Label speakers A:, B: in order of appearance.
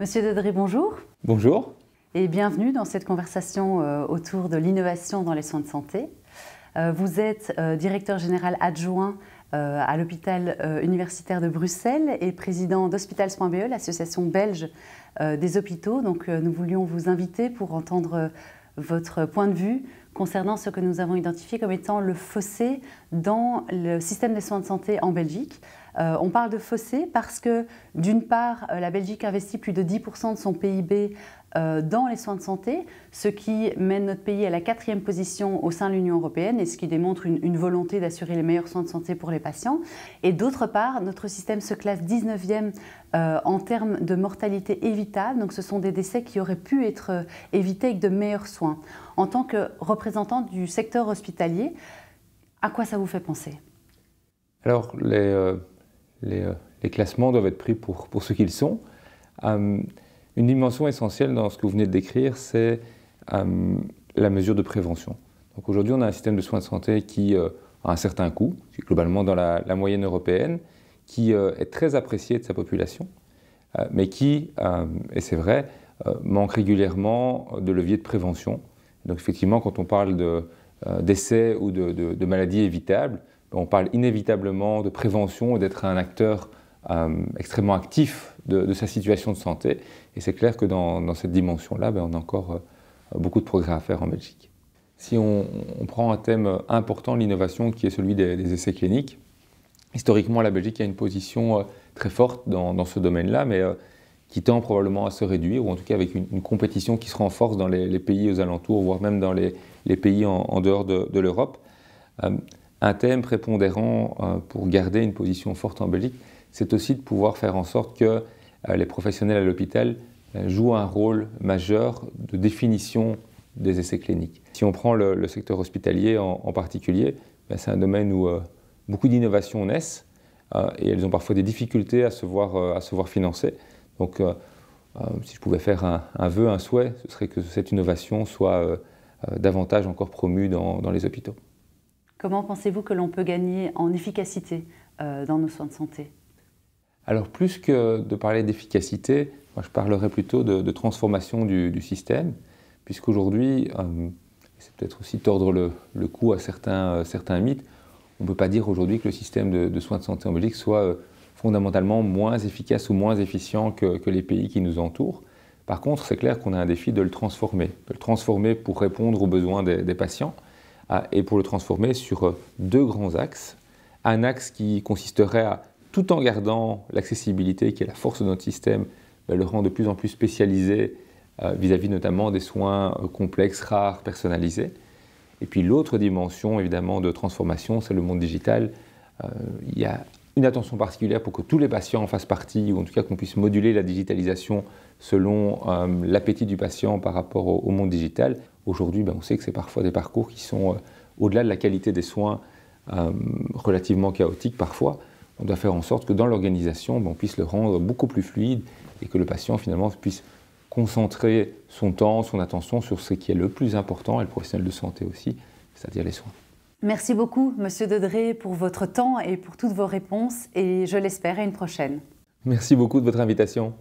A: Monsieur Dedré, bonjour.
B: Bonjour.
A: Et bienvenue dans cette conversation autour de l'innovation dans les soins de santé. Vous êtes directeur général adjoint à l'hôpital universitaire de Bruxelles et président d'Hospitals.be, l'association belge des hôpitaux. Donc nous voulions vous inviter pour entendre votre point de vue concernant ce que nous avons identifié comme étant le fossé dans le système des soins de santé en Belgique. On parle de fossé parce que, d'une part, la Belgique investit plus de 10% de son PIB dans les soins de santé, ce qui mène notre pays à la 4e position au sein de l'Union européenne et ce qui démontre une volonté d'assurer les meilleurs soins de santé pour les patients. Et d'autre part, notre système se classe 19e en termes de mortalité évitable, donc ce sont des décès qui auraient pu être évités avec de meilleurs soins. En tant que représentant du secteur hospitalier, à quoi ça vous fait penser?
B: Alors, les classements doivent être pris pour ce qu'ils sont. Une dimension essentielle dans ce que vous venez de décrire, c'est la mesure de prévention. Donc aujourd'hui, on a un système de soins de santé qui a un certain coût, globalement dans la moyenne européenne, qui est très apprécié de sa population, mais qui, et c'est vrai, manque régulièrement de leviers de prévention. Donc effectivement, quand on parle d'essais ou de maladies évitables, on parle inévitablement de prévention et d'être un acteur extrêmement actif de sa situation de santé. Et c'est clair que dans cette dimension-là, on a encore beaucoup de progrès à faire en Belgique. Si on prend un thème important, l'innovation, qui est celui des essais cliniques, historiquement, la Belgique a une position très forte dans ce domaine-là, mais qui tend probablement à se réduire, ou en tout cas avec une compétition qui se renforce dans les pays aux alentours, voire même dans les pays en dehors de l'Europe. Un thème prépondérant pour garder une position forte en Belgique, c'est aussi de pouvoir faire en sorte que les professionnels à l'hôpital jouent un rôle majeur de définition des essais cliniques. Si on prend le secteur hospitalier en particulier, c'est un domaine où beaucoup d'innovations naissent et elles ont parfois des difficultés à se voir financer. Donc, si je pouvais faire un vœu, un souhait, ce serait que cette innovation soit davantage encore promue dans les hôpitaux.
A: Comment pensez-vous que l'on peut gagner en efficacité dans nos soins de santé?
B: Alors, plus que de parler d'efficacité, moi je parlerais plutôt de transformation du système, puisqu'aujourd'hui, c'est peut-être aussi tordre le cou à certains mythes, on ne peut pas dire aujourd'hui que le système de soins de santé en Belgique soit fondamentalement moins efficace ou moins efficient que les pays qui nous entourent. Par contre, c'est clair qu'on a un défi de le transformer pour répondre aux besoins des patients, et pour le transformer sur deux grands axes. Un axe qui consisterait à, tout en gardant l'accessibilité qui est la force de notre système, le rendre de plus en plus spécialisé vis-à-vis notamment des soins complexes, rares, personnalisés. Et puis l'autre dimension évidemment de transformation, c'est le monde digital. Il y a une attention particulière pour que tous les patients en fassent partie, ou en tout cas qu'on puisse moduler la digitalisation selon l'appétit du patient par rapport au monde digital. Aujourd'hui, on sait que c'est parfois des parcours qui sont, au-delà de la qualité des soins, relativement chaotiques parfois. On doit faire en sorte que dans l'organisation, on puisse le rendre beaucoup plus fluide et que le patient finalement puisse concentrer son temps, son attention sur ce qui est le plus important, et le professionnel de santé aussi, c'est-à-dire les soins.
A: Merci beaucoup, Monsieur Dedré, pour votre temps et pour toutes vos réponses, et je l'espère à une prochaine.
B: Merci beaucoup de votre invitation.